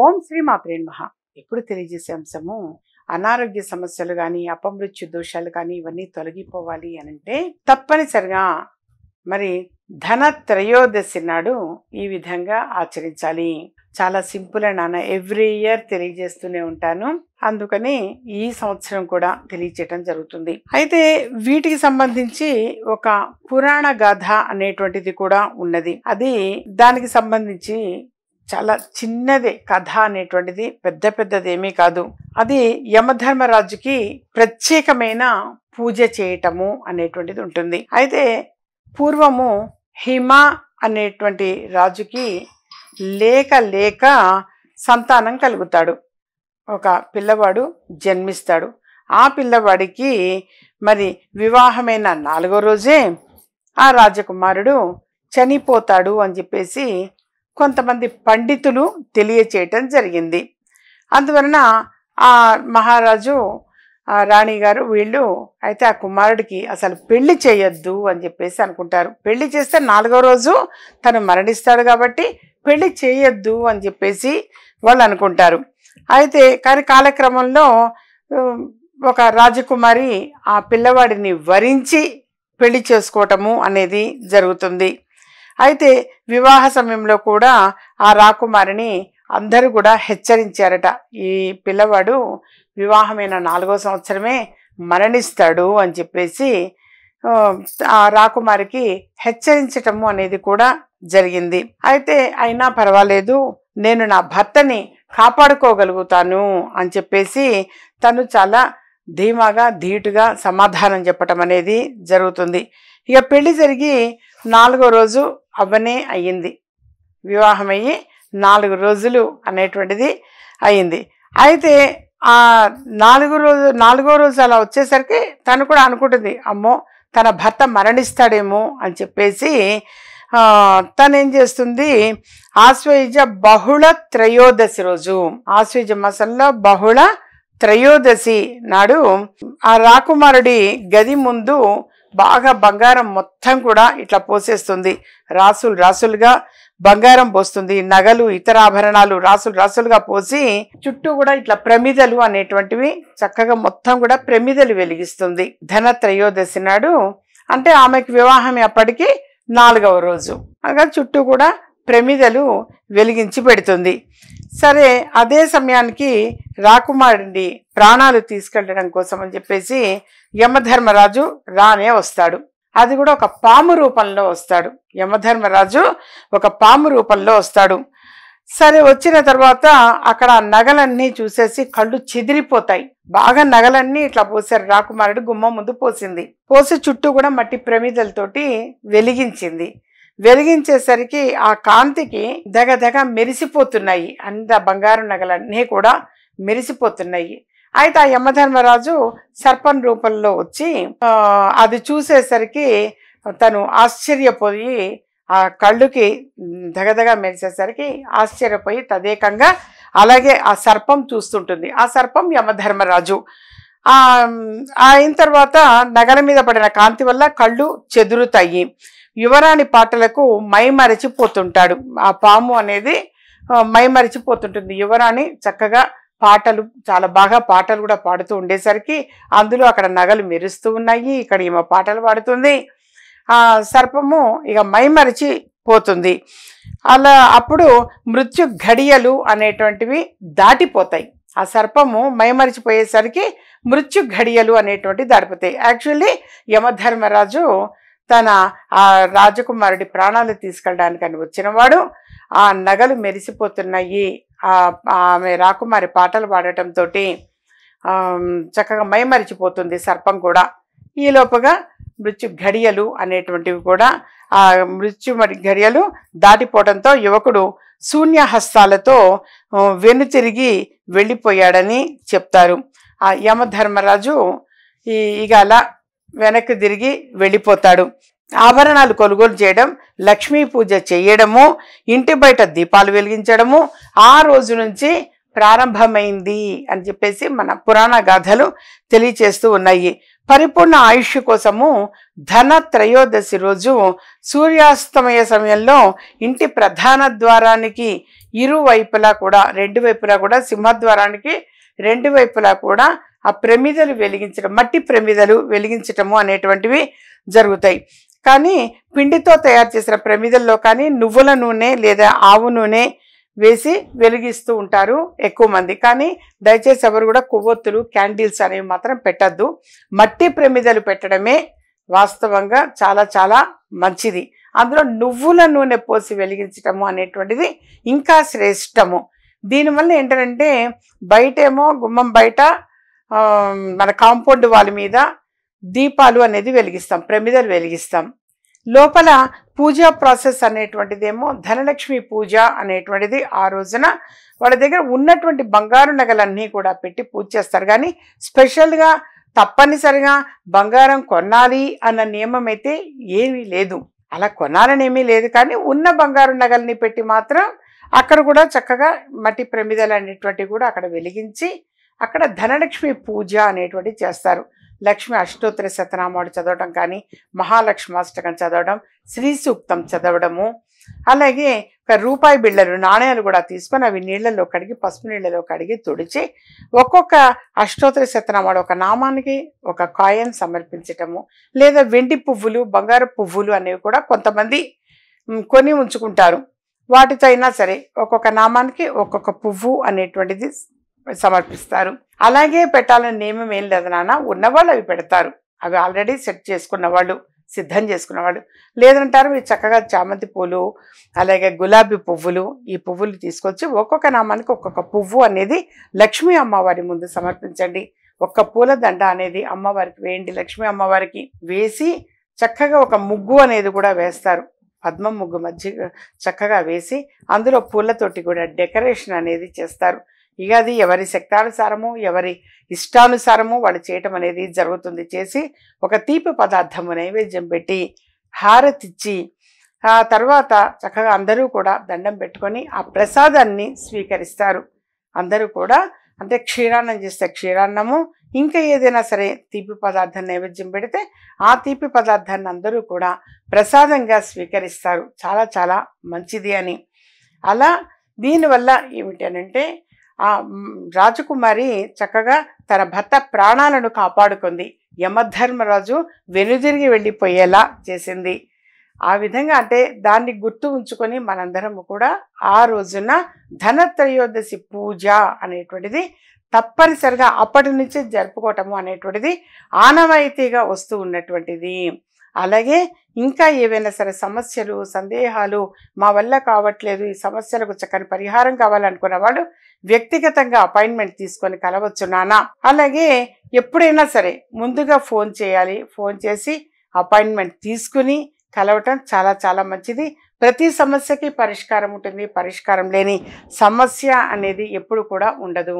ఓం శ్రీ మాత్రే నమః. ఎప్పుడు తెలియజేసే అంశము అనారోగ్య సమస్యలు కానీ అపమృత్యు దోషాలు కానీ ఇవన్నీ తొలగిపోవాలి అని అంటే తప్పనిసరిగా మరి ధన త్రయోదశి నాడు ఈ విధంగా ఆచరించాలి. చాలా సింపుల్ అండ్ నాన్న ఎవ్రీ ఇయర్ తెలియజేస్తూనే ఉంటాను, అందుకని ఈ సంవత్సరం కూడా తెలియజేయటం జరుగుతుంది. అయితే వీటికి సంబంధించి ఒక పురాణ గాథ అనేటువంటిది కూడా ఉన్నది. అది దానికి సంబంధించి చాలా చిన్నదే కథ అనేటువంటిది, పెద్ద పెద్దది ఏమీ కాదు. అది యమధర్మరాజుకి ప్రత్యేకమైన పూజ చేయటము అనేటువంటిది ఉంటుంది. అయితే పూర్వము హిమ అనేటువంటి రాజుకి లేక లేక సంతానం కలుగుతాడు. ఒక పిల్లవాడు జన్మిస్తాడు. ఆ పిల్లవాడికి మరి వివాహమైన 4వ రోజే ఆ రాజకుమారుడు చనిపోతాడు అని చెప్పేసి కొంతమంది పండితులు తెలియచేయటం జరిగింది. అందువలన ఆ మహారాజు రాణిగారు వీళ్ళు అయితే ఆ కుమారుడికి అసలు పెళ్లి చేయొద్దు అని చెప్పేసి అనుకుంటారు. పెళ్లి చేస్తే 4వ రోజు తను మరణిస్తాడు కాబట్టి పెళ్లి చేయొద్దు అని చెప్పేసి వాళ్ళు అనుకుంటారు. అయితే కానీ కాలక్రమంలో ఒక రాజకుమారి ఆ పిల్లవాడిని వరించి పెళ్లి చేసుకోవటము అనేది జరుగుతుంది. అయితే వివాహ సమయంలో కూడా ఆ రాకుమారిని అందరూ కూడా హెచ్చరించారట, ఈ పిల్లవాడు వివాహమైన 4వ సంవత్సరమే మరణిస్తాడు అని చెప్పేసి ఆ రాకుమారికి హెచ్చరించటము అనేది కూడా జరిగింది. అయితే అయినా పర్వాలేదు, నేను నా భర్తని కాపాడుకోగలుగుతాను అని చెప్పేసి తను చాలా ధీమాగా ధీటుగా సమాధానం చెప్పటం అనేది జరుగుతుంది. ఇక పెళ్లి జరిగి 4వ రోజు అవ్వనే అయ్యింది. వివాహమయ్యి 4 రోజులు అనేటువంటిది అయ్యింది. అయితే ఆ 4వ రోజు అలా వచ్చేసరికి తను కూడా అనుకుంటుంది, అమ్మో తన భర్త మరణిస్తాడేమో అని చెప్పేసి తను ఏం చేస్తుంది, ఆశ్వయుజ బహుళ త్రయోదశి రోజు, ఆశ్వయుజ మాసంలో బహుళ త్రయోదశి నాడు ఆ రాకుమారుడి గది ముందు బాగా బంగారం మొత్తం కూడా ఇట్లా పోసేస్తుంది. రాసులు రాసులుగా బంగారం పోస్తుంది. నగలు ఇతర ఆభరణాలు రాసులు రాసులుగా పోసి చుట్టూ కూడా ఇట్లా ప్రమిదలు అనేటువంటివి చక్కగా మొత్తం కూడా ప్రమిదలు వెలిగిస్తుంది. ధన త్రయోదశి నాడు అంటే ఆమెకి వివాహం అప్పటికి 4వ రోజు, అనగా చుట్టూ కూడా ప్రమిదలు వెలిగించి పెడుతుంది. సరే అదే సమయానికి రాకుమారుడి ప్రాణాలు తీసుకెళ్ళడం కోసం అని చెప్పేసి యమధర్మరాజు రానే వస్తాడు. అది కూడా ఒక పాము రూపంలో వస్తాడు. యమధర్మరాజు ఒక పాము రూపంలో వస్తాడు. సరే వచ్చిన తర్వాత అక్కడ నగలన్నీ చూసేసి కళ్ళు చెదిరిపోతాయి. బాగా నగలన్నీ ఇట్లా పోసారు. రాకుమారుడు గుమ్మం ముందు పోసి చుట్టూ కూడా మట్టి ప్రమిదలతోటి వెలిగించింది. వెలిగించేసరికి ఆ కాంతికి దగదగ మెరిసిపోతున్నాయి. అంత బంగారు నగలన్నీ కూడా మెరిసిపోతున్నాయి. అయితే ఆ యమధర్మరాజు సర్పం రూపంలో వచ్చి అది చూసేసరికి తను ఆశ్చర్యపోయి ఆ కళ్ళుకి దగదగ మెరిసేసరికి ఆశ్చర్యపోయి తదేకంగా అలాగే ఆ సర్పం చూస్తుంటుంది. ఆ సర్పం యమధర్మరాజు. అయిన తర్వాత నగల మీద పడిన కాంతి వల్ల కళ్ళు చెదురుతాయి. యువరాణి పాటలకు మైమరచిపోతుంటాడు. ఆ పాము అనేది మైమరచిపోతుంటుంది. యువరాణి చక్కగా పాటలు చాలా బాగా పాటలు కూడా పాడుతూ ఉండేసరికి అందులో అక్కడ నగలు మెరుస్తూ ఉన్నాయి, ఇక్కడ ఈమె పాటలు పాడుతుంది. ఆ సర్పము ఇక మైమరచిపోతుంది. అలా అప్పుడు మృత్యు ఘడియలు అనేటువంటివి దాటిపోతాయి. ఆ సర్పము మైమరచిపోయేసరికి మృత్యు ఘడియలు అనేటువంటివి దాటిపోతాయి. యాక్చువల్లీ యమధర్మరాజు తన ఆ రాజకుమారుడి ప్రాణాలు తీసుకెళ్ళడానికని వచ్చినవాడు. ఆ నగలు మెరిసిపోతున్నాయి. ఆమె రాకుమారి పాటలు పాడటంతో చక్కగా మైమరిచిపోతుంది సర్పం కూడా. ఈ లోపుగా మృత్యు ఘడియలు అనేటువంటివి కూడా ఆ మృత్యు ఘడియలు దాటిపోవడంతో యువకుడు శూన్యహస్తాలతో వెనుతిరిగి వెళ్ళిపోయాడని చెప్తారు. ఆ యమధర్మరాజు ఇక అలా వెనక్కి తిరిగి వెళ్ళిపోతాడు. ఆభరణాలు కొనుగోలు చేయడం, లక్ష్మీ పూజ చేయడము, ఇంటి బయట దీపాలు వెలిగించడము, ఆ రోజు నుంచి ప్రారంభమైంది అని చెప్పేసి మన పురాణ గాథలు తెలియచేస్తూ ఉన్నాయి. పరిపూర్ణ ఆయుష్ కోసము ధన త్రయోదశి రోజు సూర్యాస్తమయ సమయంలో ఇంటి ప్రధాన ద్వారానికి ఇరువైపులా కూడా, రెండు వైపులా కూడా, సింహద్వారానికి రెండు వైపులా కూడా ఆ ప్రమిదలు వెలిగించడం, మట్టి ప్రమిదలు వెలిగించటము అనేటువంటివి జరుగుతాయి. కానీ పిండితో తయారు చేసిన ప్రమిదల్లో కానీ నువ్వుల నూనె లేదా ఆవు నూనె వేసి వెలిగిస్తూ ఉంటారు ఎక్కువ మంది. కానీ దయచేసి ఎవరు కూడా కొవ్వొత్తులు, క్యాండిల్స్ అనేవి మాత్రం పెట్టద్దు. మట్టి ప్రమిదలు పెట్టడమే వాస్తవంగా చాలా చాలా మంచిది. అందులో నువ్వుల నూనె పోసి వెలిగించటము అనేటువంటిది ఇంకా శ్రేష్టము. దీనివల్ల ఏంటంటే బయటేమో గుమ్మం బయట మన కాంపౌండ్ వాళ్ళ మీద దీపాలు అనేది వెలిగిస్తాం, ప్రమిదలు వెలిగిస్తాం. లోపల పూజా ప్రాసెస్ అనేటువంటిదేమో ధనలక్ష్మి పూజ అనేటువంటిది ఆ రోజున వాళ్ళ దగ్గర ఉన్నటువంటి బంగారు నగలన్నీ కూడా పెట్టి పూజ చేస్తారు. కానీ స్పెషల్గా తప్పనిసరిగా బంగారం కొనాలి అన్న నియమం అయితే ఏమీ లేదు. అలా కొనాలనేమీ లేదు. కానీ ఉన్న బంగారు నగల్ని పెట్టి మాత్రం అక్కడ కూడా చక్కగా మట్టి ప్రమిదలు అనేటువంటివి కూడా అక్కడ వెలిగించి అక్కడ ధనలక్ష్మి పూజ అనేటువంటిది చేస్తారు. లక్ష్మి అష్టోత్తర శతనామాలు చదవడం కానీ, మహాలక్ష్మాష్టకం చదవడం, శ్రీ సూక్తం చదవడము, అలాగే ఒక రూపాయి బిళ్ళలు, నాణ్యాలు కూడా తీసుకొని అవి నీళ్ళలో కడిగి, పసుపు నీళ్ళలో కడిగి తుడిచి ఒక్కొక్క అష్టోత్తర శతనామాలు ఒక నామానికి ఒక కాయిన్ సమర్పించటము, లేదా వెండి పువ్వులు, బంగారు పువ్వులు అనేవి కూడా కొంతమంది కొని ఉంచుకుంటారు. వాటితో అయినా సరే ఒక్కొక్క నామానికి ఒక్కొక్క పువ్వు అనేటువంటిది సమర్పిస్తారు. అలాగే పెట్టాలని నియమం ఏం లేదు నాన్న. ఉన్నవాళ్ళు అవి పెడతారు. అవి ఆల్రెడీ సెట్ చేసుకున్న వాళ్ళు, సిద్ధం చేసుకున్న వాళ్ళు. లేదంటారు మీరు చక్కగా చామంతి పూలు, అలాగే గులాబీ పువ్వులు, ఈ పువ్వులు తీసుకొచ్చి ఒక్కొక్క నామానికి ఒక్కొక్క పువ్వు అనేది లక్ష్మీ అమ్మవారి ముందు సమర్పించండి. ఒక్క పూల దండ అనేది అమ్మవారికి వేయండి. లక్ష్మీ అమ్మవారికి వేసి చక్కగా ఒక ముగ్గు అనేది కూడా వేస్తారు. పద్మం ముగ్గు మధ్య చక్కగా వేసి అందులో పూలతోటి కూడా డెకరేషన్ అనేది చేస్తారు. ఇక అది ఎవరి శక్తానుసారము, ఎవరి ఇష్టానుసారము వాళ్ళు చేయటం అనేది జరుగుతుంది. చేసి ఒక తీపి పదార్థము నైవేద్యం పెట్టి హారతిచ్చి ఆ తర్వాత చక్కగా అందరూ కూడా దండం పెట్టుకొని ఆ ప్రసాదాన్ని స్వీకరిస్తారు. అందరూ కూడా అంటే క్షీరాన్నం చేస్తే క్షీరాన్నము, ఇంకా ఏదైనా సరే తీపి పదార్థం నైవేద్యం పెడితే ఆ తీపి పదార్థాన్ని అందరూ కూడా ప్రసాదంగా స్వీకరిస్తారు. చాలా చాలా మంచిది అని. అలా దీనివల్ల ఏమిటి అనంటే ఆ రాజకుమారి చక్కగా తన భర్త ప్రాణాలను కాపాడుకుంది. యమధర్మరాజు వెనుదిరిగి వెళ్ళిపోయేలా చేసింది. ఆ విధంగా అంటే దాన్ని గుర్తు ఉంచుకొని మనందరము కూడా ఆ రోజున ధనత్రయోదశి పూజ అనేటువంటిది తప్పనిసరిగా అప్పటి నుంచి జరుపుకోవటము అనేటువంటిది ఆనవాయితీగా వస్తూ ఉన్నటువంటిది. అలాగే ఇంకా ఏవైనా సరే సమస్యలు, సందేహాలు, మా వల్ల కావట్లేదు, ఈ సమస్యలకు చక్కని పరిహారం కావాలనుకున్న వాళ్ళు వ్యక్తిగతంగా అపాయింట్మెంట్ తీసుకొని కలవచ్చు నాన్న. అలాగే ఎప్పుడైనా సరే ముందుగా ఫోన్ చేయాలి. ఫోన్ చేసి అపాయింట్మెంట్ తీసుకుని కలవటం చాలా చాలా మంచిది. ప్రతి సమస్యకి పరిష్కారం ఉంటుంది. పరిష్కారం లేని సమస్య అనేది ఎప్పుడు కూడా ఉండదు.